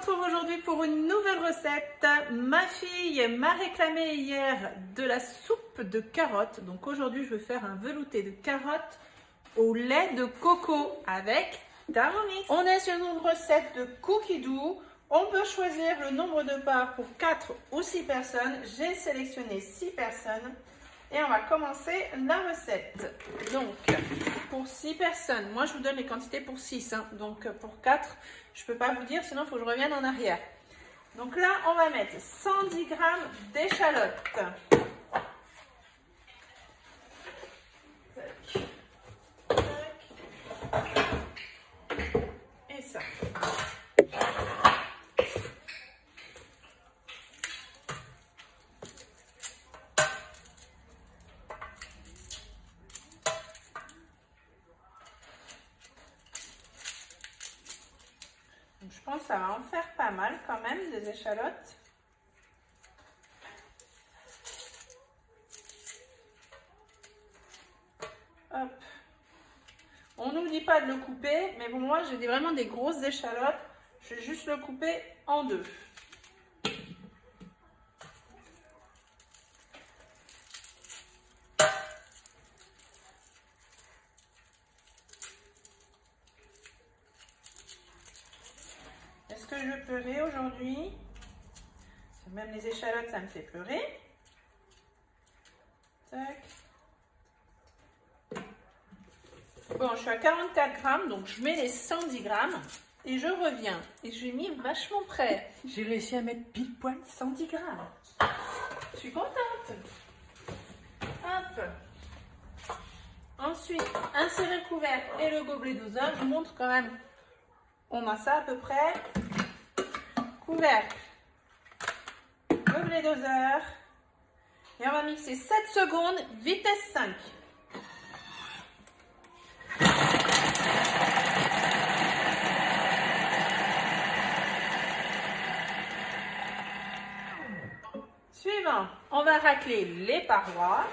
retrouve aujourd'hui pour une nouvelle recette. Ma fille m'a réclamé hier de la soupe de carottes. Donc aujourd'hui, je vais faire un velouté de carottes au lait de coco avec Thermomix. On est sur une recette de cookie dough. On peut choisir le nombre de parts pour 4 ou 6 personnes. J'ai sélectionné 6 personnes. Et on va commencer la recette. Donc, pour 6 personnes, moi je vous donne les quantités pour 6. Hein. Donc, pour 4, je ne peux pas vous dire, sinon il faut que je revienne en arrière. Donc là, on va mettre 110 g d'échalotes. Et ça. Donc, je pense que ça va en faire pas mal quand même, des échalotes. Hop. On n'oublie pas de le couper, mais pour moi, j'ai vraiment des grosses échalotes. Je vais juste le couper en deux. Est-ce que je veux pleurer aujourd'hui? Même les échalotes, ça me fait pleurer. Tac. Bon, je suis à 44 grammes, donc je mets les 110 grammes et je reviens. Et je l'ai mis vachement près. J'ai réussi à mettre pile poil 110 grammes. Je suis contente. Hop. Ensuite, insérer le couvercle et le gobelet doseur. Je vous montre quand même. On a ça à peu près. Couvercle, gobelet doseur. Et on va mixer 7 secondes, vitesse 5. Suivant, on va racler les parois.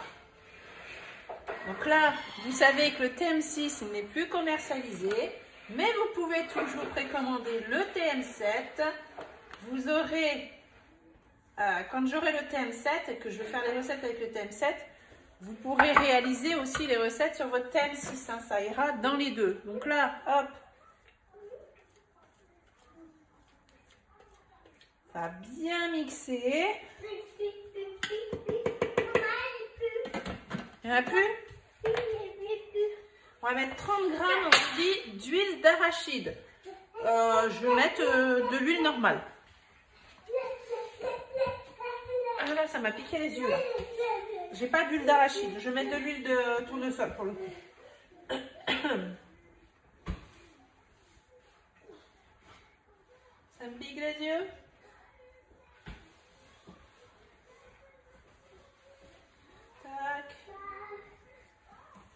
Donc là, vous savez que le TM6 n'est plus commercialisé, mais vous pouvez toujours précommander le TM7. Vous aurez, quand j'aurai le TM7 et que je vais faire les recettes avec le TM7, vous pourrez réaliser aussi les recettes sur votre TM6. Hein, ça ira dans les deux. Donc là, hop. Ça va bien mixer. Il n'y en a plus? On va mettre 30 grammes d'huile d'arachide. Je vais mettre de l'huile normale. Ah là, ça m'a piqué les yeux là. J'ai pas d'huile d'arachide. Je vais mettre de l'huile de tournesol pour le coup. Ça me pique les yeux. Tac.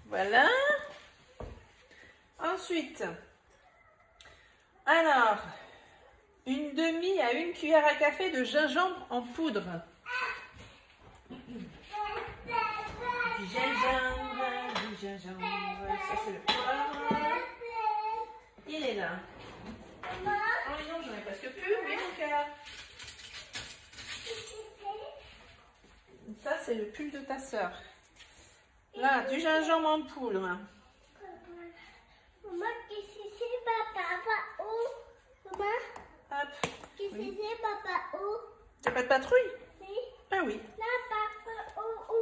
Voilà. Ensuite, alors, une demi à une cuillère à café de gingembre en poudre. Du gingembre, ça c'est le poivre. Il est là. Oh non, j'en ai presque plus, oui mon cœur. Ça c'est le pull de ta soeur. Là, du gingembre en poudre. Maman, qu'est-ce que c'est papa où? Maman, Hop. qu'est-ce que c'est papa où? T'as pas de patrouille? Oui. Ah oui. Là, papa où?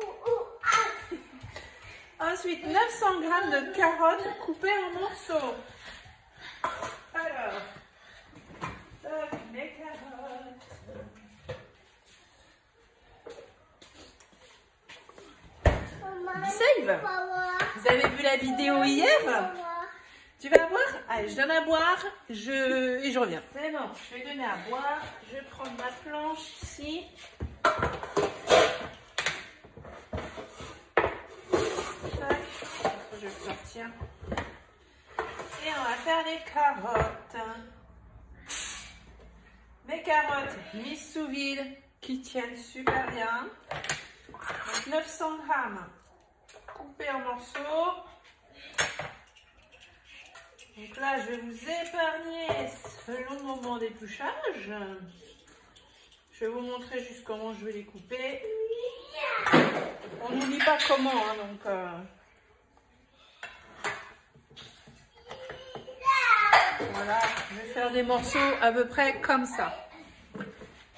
Ah. Ensuite, 900 g de carottes coupées en morceaux. Alors, les carottes. Maman, Save. Vous avez vu la vidéo hier? Tu vas boire? Allez, je donne à boire et je reviens. C'est bon, je vais donner à boire. Je vais prendre ma planche ici. Tac. Je vais sortir. Et on va faire les carottes. Mes carottes mises sous vide qui tiennent super bien. Donc 900 g coupées en morceaux. Donc là, je vais vous épargner ce long moment d'épluchage. Je vais vous montrer juste comment je vais les couper. On ne dit pas comment, hein, donc... Voilà, je vais faire des morceaux à peu près comme ça.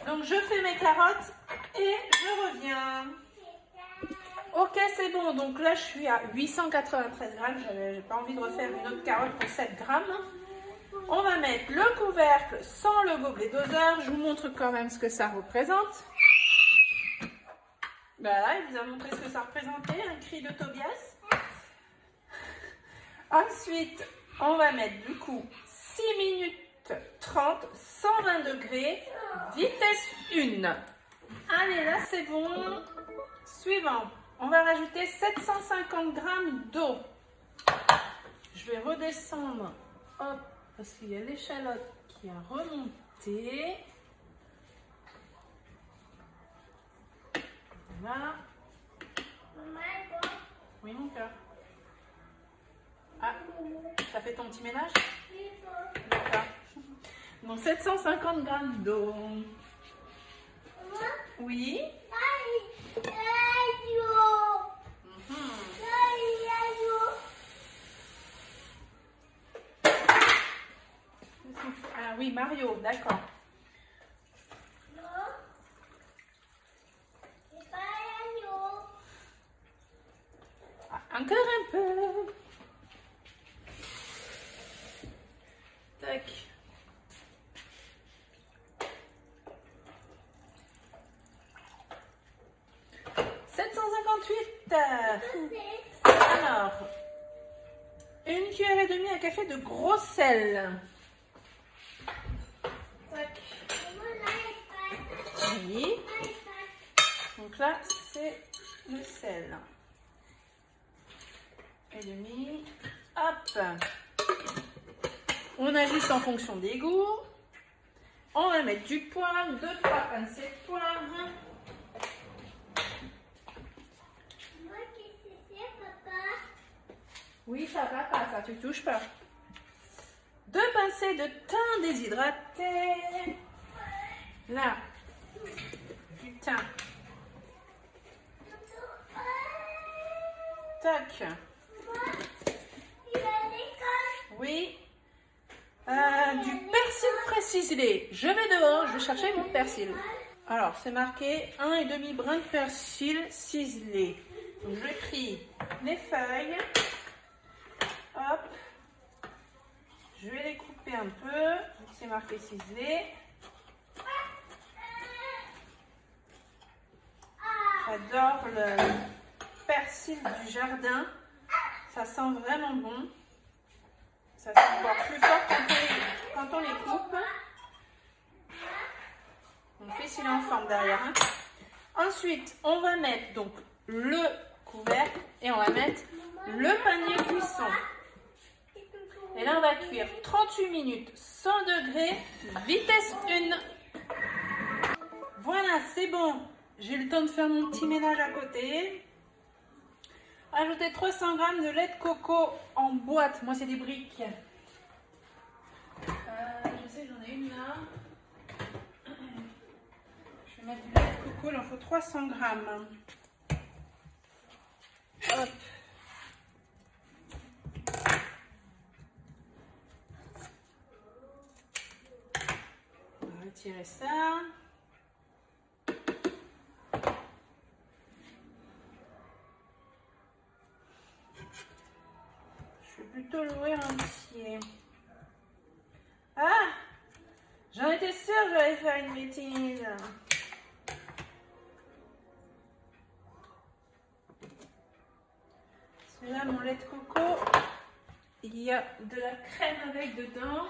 Donc je fais mes carottes et je reviens. Ok, c'est bon. Donc là, je suis à 893 grammes. J'ai pas envie de refaire une autre carotte pour 7 grammes. On va mettre le couvercle sans le gobelet doseur. Je vous montre quand même ce que ça représente. Voilà, il vous a montré ce que ça représentait, un cri de Tobias. Ensuite, on va mettre du coup 6 minutes 30, 120 degrés, vitesse 1. Allez, là c'est bon. Suivant, on va rajouter 750 g d'eau. Je vais redescendre, hop, parce qu'il y a l'échalote qui a remonté. Voilà. Oui, mon cœur. Ah, ça fait ton petit ménage? D'accord. Donc 750 g d'eau. Oui. Ah oui, Mario, d'accord. Encore un peu. Tac. Alors, une cuillère et demie à café de gros sel. Tac. Oui. Donc là, c'est le sel. Et demi. Hop. On ajuste en fonction des goûts. On va mettre du poivre, 2-3 pincées de poivre. Oui, ça va pas, ça tu touches pas. 2 pincées de thym déshydraté. Là, du thym. Tac. Oui. Du persil frais ciselé. Je vais dehors, je vais chercher mon persil. Alors, c'est marqué 1,5 brin de persil ciselé. Donc, j'ai pris les feuilles. Hop. Je vais les couper un peu. C'est marqué ciselé. J'adore le persil du jardin. Ça sent vraiment bon. Ça sent encore plus fort quand on les coupe. On fait s'il est en forme derrière. Hein. Ensuite, on va mettre donc le couvercle et on va mettre le panier cuisson. Et là, on va cuire 38 minutes, 100 degrés, vitesse 1. Voilà, c'est bon. J'ai eu le temps de faire mon petit ménage à côté. Ajouter 300 g de lait de coco en boîte. Moi, c'est des briques. Je sais, j'en ai une là. Je vais mettre du lait de coco. Il en faut 300 g. Hop. On va retirer ça. Plutôt l'ouvrir entier. Ah, j'en étais sûre que j'allais faire une bêtise. Celui-là, mon lait de coco, il y a de la crème avec dedans.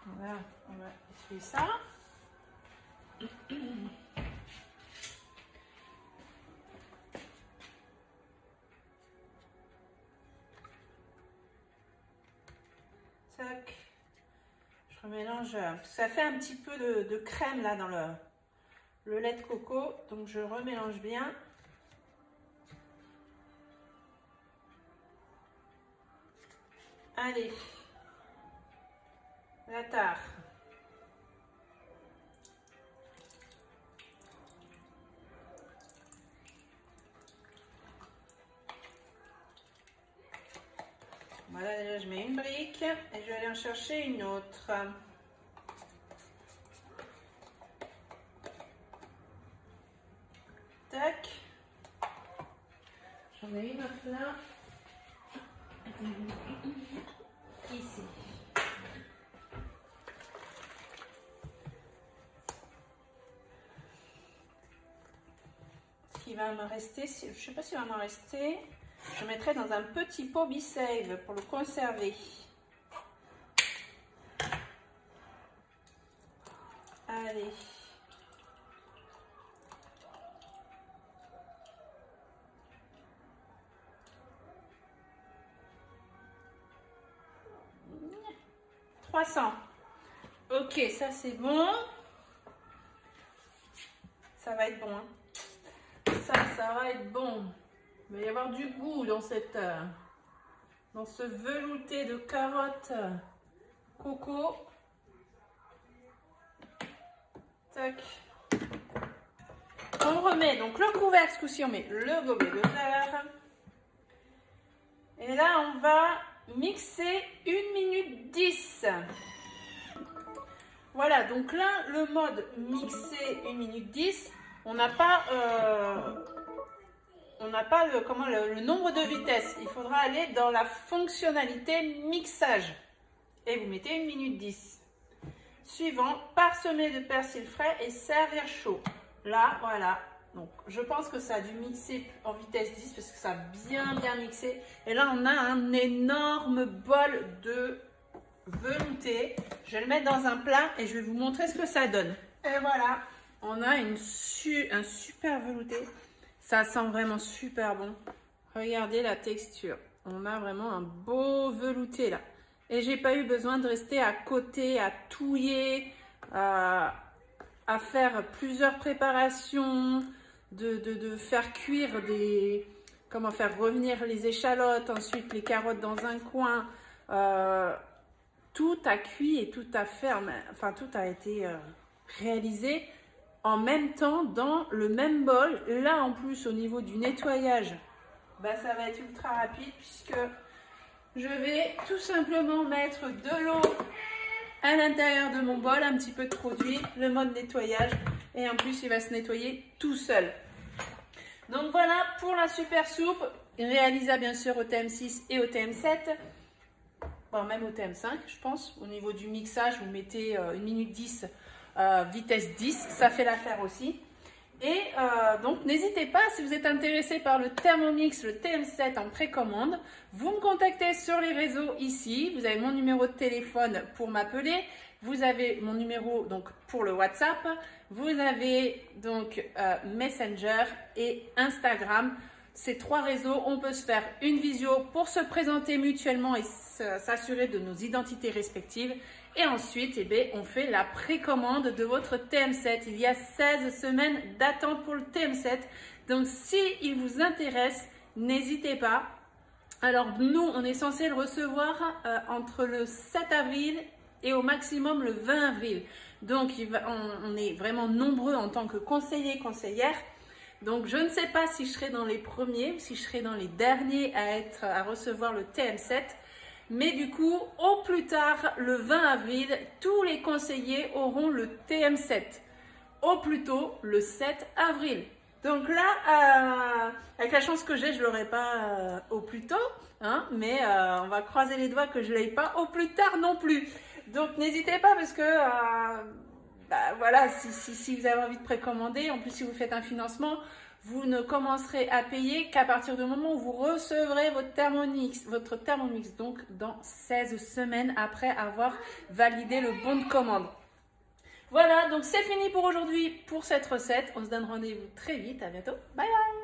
Voilà, on va essuyer ça. Tac. Je remélange. Ça fait un petit peu de crème là dans le lait de coco. Donc je remélange bien. Allez. La tare. Voilà, déjà je mets une brique et je vais aller en chercher une autre. Tac. J'en ai une autre là. Ici. Ce qui va me rester, je ne sais pas s'il va m'en rester. Je mettrai dans un petit pot Be-Save pour le conserver. Allez. « 300. Ok, ça c'est bon. Ça va être bon. Hein. Ça va être bon. Il va y avoir du goût dans dans ce velouté de carottes coco. Tac. On remet donc le couvercle, ce coup-ci on met le gobelet de verre. Et là on va mixer 1 minute 10. Voilà, donc là le mode mixer 1 minute 10, on n'a pas le nombre de vitesses. Il faudra aller dans la fonctionnalité mixage. Et vous mettez 1 minute 10. Suivant, parsemer de persil frais et servir chaud. Là, voilà. Donc, je pense que ça a dû mixer en vitesse 10 parce que ça a bien mixé. Et là, on a un énorme bol de velouté. Je vais le mettre dans un plat et je vais vous montrer ce que ça donne. Et voilà, on a un super velouté. Ça sent vraiment super bon. Regardez la texture. On a vraiment un beau velouté là. Et j'ai pas eu besoin de rester à côté, à touiller, à faire plusieurs préparations, de faire cuire comment faire revenir les échalotes, ensuite les carottes dans un coin. Tout a cuit et tout a fait, enfin tout a été réalisé en même temps dans le même bol. Là en plus au niveau du nettoyage, bah, ça va être ultra rapide puisque je vais tout simplement mettre de l'eau à l'intérieur de mon bol, un petit peu de produit, le mode nettoyage et en plus il va se nettoyer tout seul. Donc voilà pour la super soupe, réalisable bien sûr au TM6 et au TM7. Bon, même au TM5 je pense. Au niveau du mixage vous mettez 1 minute 10 vitesse 10, ça fait l'affaire aussi. Et donc n'hésitez pas, si vous êtes intéressé par le Thermomix, le TM7 en précommande, vous me contactez sur les réseaux ici. Vous avez mon numéro de téléphone pour m'appeler, vous avez mon numéro donc pour le WhatsApp, vous avez donc Messenger et Instagram. Ces 3 réseaux, on peut se faire une visio pour se présenter mutuellement et s'assurer de nos identités respectives. Et ensuite, eh bien, on fait la précommande de votre TM7. Il y a 16 semaines d'attente pour le TM7. Donc, si il vous intéresse, n'hésitez pas. Alors, nous, on est censé le recevoir entre le 7 avril et au maximum le 20 avril. Donc, on est vraiment nombreux en tant que conseillers et conseillères. Donc, je ne sais pas si je serai dans les premiers ou si je serai dans les derniers à recevoir le TM7. Mais du coup, au plus tard, le 20 avril, tous les conseillers auront le TM7. Au plus tôt, le 7 avril. Donc là, avec la chance que j'ai, je ne l'aurai pas au plus tôt. Hein, mais on va croiser les doigts que je ne l'ai pas au plus tard non plus. Donc n'hésitez pas parce que... bah, voilà, si vous avez envie de précommander, en plus si vous faites un financement, vous ne commencerez à payer qu'à partir du moment où vous recevrez votre Thermomix, donc dans 16 semaines après avoir validé le bon de commande. Voilà, donc c'est fini pour aujourd'hui pour cette recette. On se donne rendez-vous très vite. À bientôt. Bye bye.